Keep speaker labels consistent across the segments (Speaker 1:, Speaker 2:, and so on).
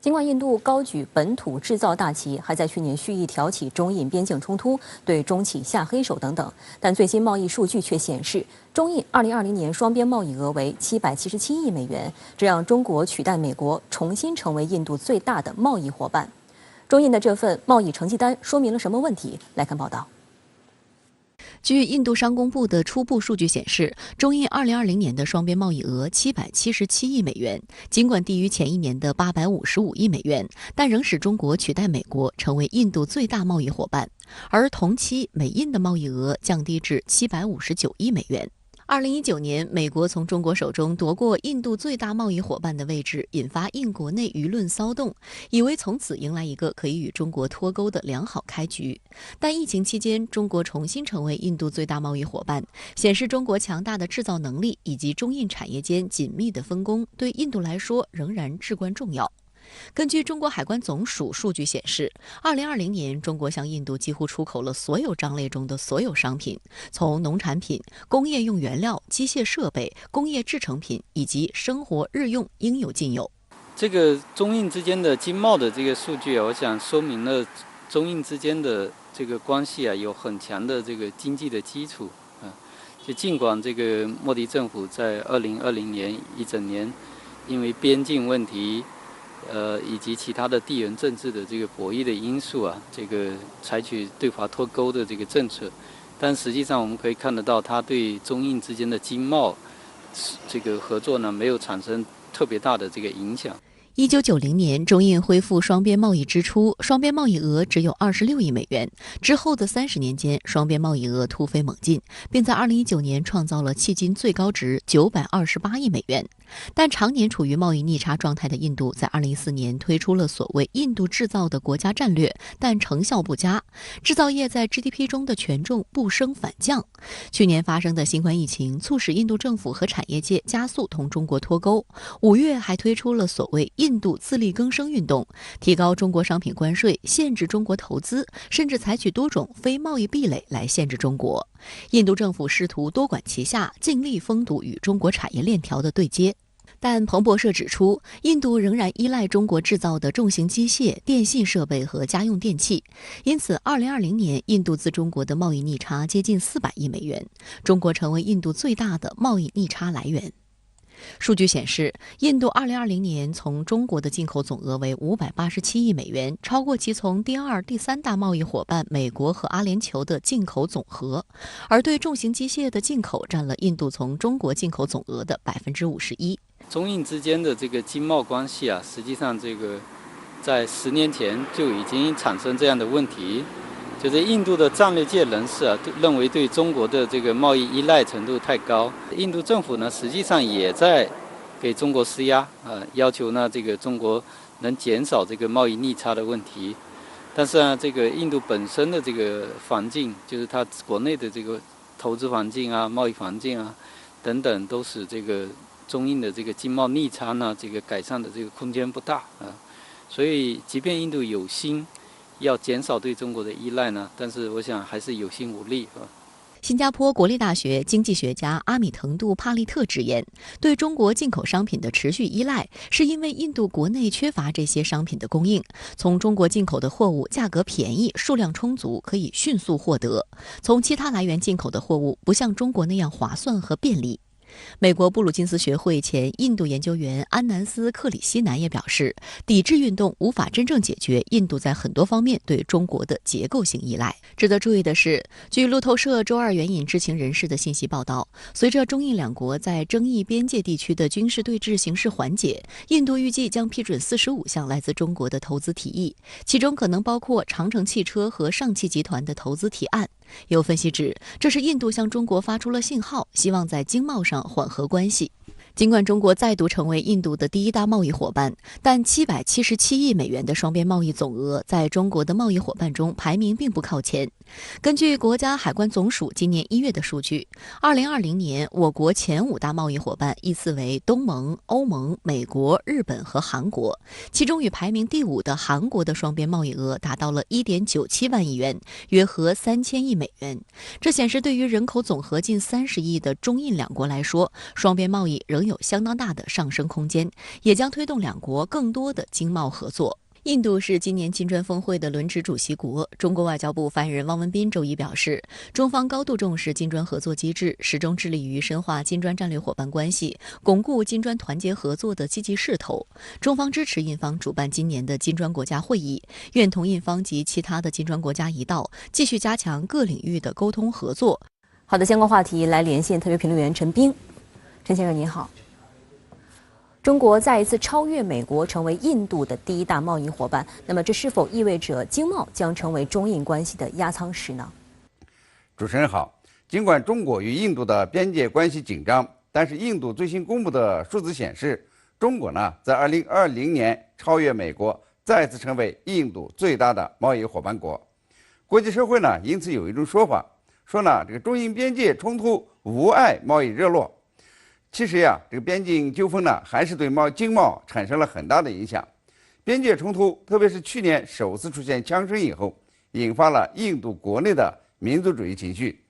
Speaker 1: 尽管印度高举本土制造大旗，还在去年蓄意挑起中印边境冲突，对中企下黑手等等，但最新贸易数据却显示，中印2020年双边贸易额为777亿美元，这让中国取代美国，重新成为印度最大的贸易伙伴。中印的这份贸易成绩单说明了什么问题？来看报道。
Speaker 2: 据印度商工部的初步数据显示，中印2020年的双边贸易额777亿美元，尽管低于前一年的855亿美元，但仍使中国取代美国成为印度最大贸易伙伴。而同期美印的贸易额降低至759亿美元。2019年，美国从中国手中夺过印度最大贸易伙伴的位置，引发印国内舆论骚动，以为从此迎来一个可以与中国脱钩的良好开局。但疫情期间，中国重新成为印度最大贸易伙伴，显示中国强大的制造能力以及中印产业间紧密的分工，对印度来说仍然至关重要。根据中国海关总署数据显示，2020年中国向印度几乎出口了所有章类中的所有商品，从农产品、工业用原料、机械设备、工业制成品以及生活日用应有尽有。
Speaker 3: 这个中印之间的经贸的这个数据我想说明了中印之间的这个关系有很强的这个经济的基础就尽管这个莫迪政府在2020年一整年因为边境问题以及其他的地缘政治的这个博弈的因素这个采取对华脱钩的这个政策，但实际上我们可以看得到，它对中印之间的经贸这个合作呢，没有产生特别大的这个影响。
Speaker 2: 1990年，中印恢复双边贸易之初，双边贸易额只有26亿美元。之后的30年间，双边贸易额突飞猛进，并在2019年创造了迄今最高值928亿美元。但常年处于贸易逆差状态的印度，在2014年推出了所谓"印度制造"的国家战略，但成效不佳，制造业在 GDP 中的权重不升反降。去年发生的新冠疫情，促使印度政府和产业界加速同中国脱钩。5月还推出了所谓印度自力更生运动，提高中国商品关税，限制中国投资，甚至采取多种非贸易壁垒来限制中国。印度政府试图多管齐下，尽力封堵与中国产业链条的对接。但彭博社指出，印度仍然依赖中国制造的重型机械、电信设备和家用电器，因此2020年印度自中国的贸易逆差接近400亿美元，中国成为印度最大的贸易逆差来源。数据显示，印度2020年从中国的进口总额为587亿美元，超过其从第2、第3大贸易伙伴美国和阿联酋的进口总和，而对重型机械的进口占了印度从中国进口总额的51%。
Speaker 3: 中印之间的这个经贸关系实际上这个在10年前就已经产生这样的问题，就是印度的战略界人士认为对中国的这个贸易依赖程度太高，印度政府呢实际上也在给中国施压要求呢这个中国能减少这个贸易逆差的问题，但是呢这个印度本身的这个环境，就是它国内的这个投资环境贸易环境等等，都使这个中印的这个经贸逆差呢这个改善的这个空间不大所以即便印度有心要减少对中国的依赖呢，但是我想还是有心无力
Speaker 2: 新加坡国立大学经济学家阿米腾杜·帕利特直言，对中国进口商品的持续依赖，是因为印度国内缺乏这些商品的供应。从中国进口的货物价格便宜，数量充足，可以迅速获得；从其他来源进口的货物不像中国那样划算和便利。美国布鲁金斯学会前印度研究员安南斯·克里希南也表示，抵制运动无法真正解决印度在很多方面对中国的结构性依赖。值得注意的是，据路透社周二援引知情人士的信息报道，随着中印两国在争议边界地区的军事对峙形势缓解，印度预计将批准45项来自中国的投资提议，其中可能包括长城汽车和上汽集团的投资提案。有分析指，这是印度向中国发出了信号，希望在经贸上缓和关系。尽管中国再度成为印度的第1大贸易伙伴，但777亿美元的双边贸易总额在中国的贸易伙伴中排名并不靠前。根据国家海关总署今年1月的数据，2020年我国前5大贸易伙伴依次为东盟、欧盟、美国、日本和韩国，其中与排名第5的韩国的双边贸易额达到了1.97万亿元，约合3000亿美元。这显示对于人口总和近30亿的中印两国来说，双边贸易仍有相当大的上升空间，也将推动两国更多的经贸合作。印度是今年金砖峰会的轮值主席国。中国外交部发言人汪文斌周一表示，中方高度重视金砖合作机制，始终致力于深化金砖战略伙伴关系，巩固金砖团结合作的积极势头。中方支持印方主办今年的金砖国家会议，愿同印方及其他的金砖国家一道，继续加强各领域的沟通合作。
Speaker 1: 好的，相关话题来连线特约评论员陈斌。陈先生您好。中国再一次超越美国，成为印度的第一大贸易伙伴。那么，这是否意味着经贸将成为中印关系的压舱石呢？
Speaker 4: 主持人好。尽管中国与印度的边界关系紧张，但是印度最新公布的数字显示，中国呢在2020年超越美国，再次成为印度最大的贸易伙伴国。国际社会呢因此有一种说法，说呢这个中印边界冲突无碍贸易热络。其实呀，这个边境纠纷呢，还是对经贸产生了很大的影响。边界冲突，特别是去年首次出现枪声以后，引发了印度国内的民族主义情绪。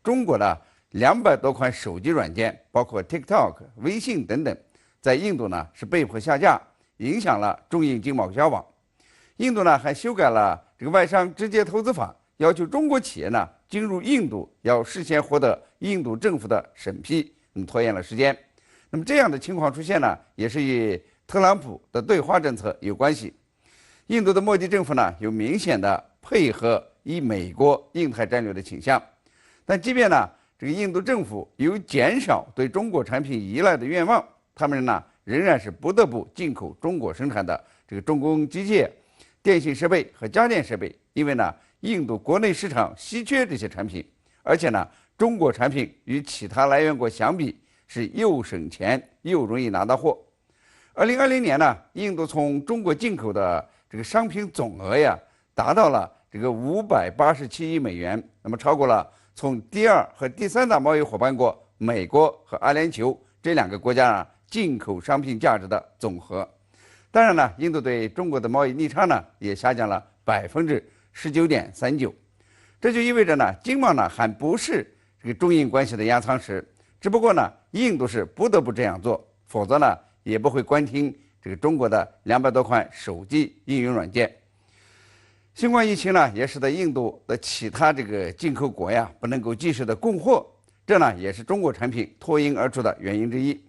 Speaker 4: 中国的200多款手机软件，包括 TikTok、微信等等，在印度呢是被迫下架，影响了中印经贸交往。印度呢还修改了这个外商直接投资法，要求中国企业呢进入印度要事先获得印度政府的审批。拖延了时间。那么这样的情况出现呢，也是与特朗普的对华政策有关系。印度的莫迪政府呢，有明显的配合以美国印太战略的倾向。但即便呢，这个印度政府有减少对中国产品依赖的愿望，他们呢仍然是不得不进口中国生产的这个重工机械、电信设备和家电设备，因为呢，印度国内市场稀缺这些产品，而且呢，中国产品与其他来源国相比是又省钱又容易拿到货。2020年呢，印度从中国进口的这个商品总额呀，达到了这个587亿美元，那么超过了从第2和第3大贸易伙伴国美国和阿联酋这2个国家呢进口商品价值的总和。当然呢，印度对中国的贸易逆差呢也下降了19.39%，这就意味着呢，经贸呢还不是这个中印关系的压舱石，只不过呢，印度是不得不这样做，否则呢，也不会关停这个中国的200多款手机应用软件。新冠疫情呢，也使得印度的其他这个进口国呀不能够及时的供货，这呢也是中国产品脱颖而出的原因之一。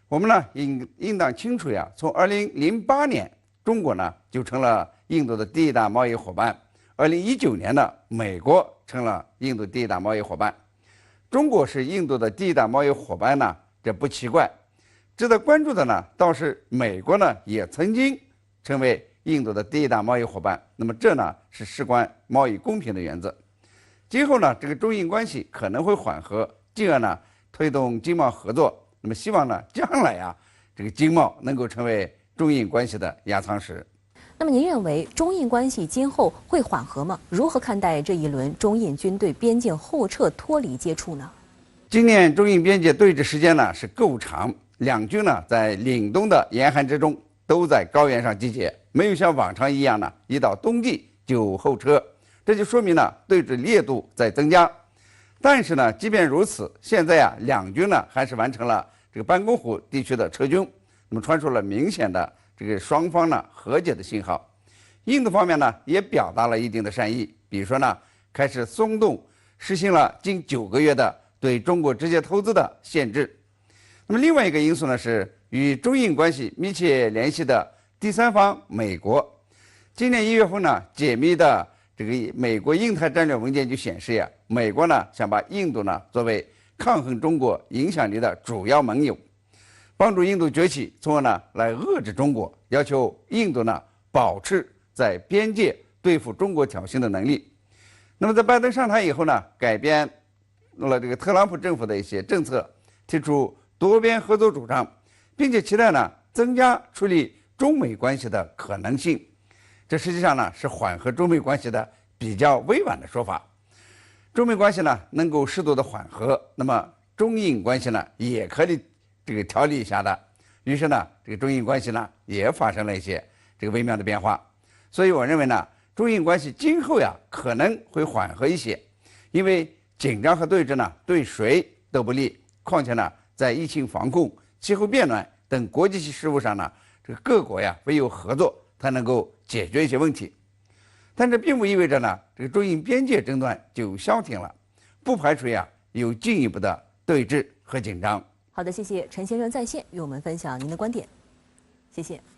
Speaker 4: 我们呢应当清楚呀，从2008年，中国呢就成了印度的第一大贸易伙伴。2019年呢，美国成了印度第一大贸易伙伴。中国是印度的第一大贸易伙伴呢，这不奇怪。值得关注的呢，倒是美国呢也曾经成为印度的第一大贸易伙伴。那么这呢是事关贸易公平的原则。今后呢，这个中印关系可能会缓和，进而呢推动经贸合作。那么希望呢将来啊，这个经贸能够成为中印关系的压舱石。
Speaker 1: 那么您认为中印关系今后会缓和吗？如何看待这一轮中印军队边境后撤脱离接触呢？
Speaker 4: 今年中印边界对峙时间呢是够长，两军呢在凛冬的严寒之中都在高原上集结，没有像往常一样呢一到冬季就后撤，这就说明呢对峙烈度在增加。但是呢，即便如此，现在两军呢还是完成了这个班公湖地区的撤军，那么传出了明显的这个双方呢和解的信号。印度方面呢也表达了一定的善意，比如说呢开始松动实行了近9个月的对中国直接投资的限制。那么另外一个因素呢是与中印关系密切联系的第三方美国。今年1月份呢解密的这个美国印太战略文件就显示美国呢想把印度呢作为抗衡中国影响力的主要盟友，帮助印度崛起，从而呢来遏制中国，要求印度呢保持在边界对付中国挑衅的能力。那么在拜登上台以后呢，改变了这个特朗普政府的一些政策，提出多边合作主张，并且期待呢增加处理中美关系的可能性。这实际上呢是缓和中美关系的比较委婉的说法。中美关系呢能够适度的缓和，那么中印关系呢也可以这个调理一下的。于是呢，这个中印关系呢也发生了一些这个微妙的变化。所以我认为呢，中印关系今后可能会缓和一些，因为紧张和对峙呢对谁都不利。况且呢，在疫情防控、气候变暖等国际性事务上呢，这个各国呀唯有合作才能够解决一些问题。但这并不意味着呢，这个中印边界争端就消停了，不排除呀有进一步的对峙和紧张。
Speaker 1: 好的，谢谢陈先生在线与我们分享您的观点，谢谢。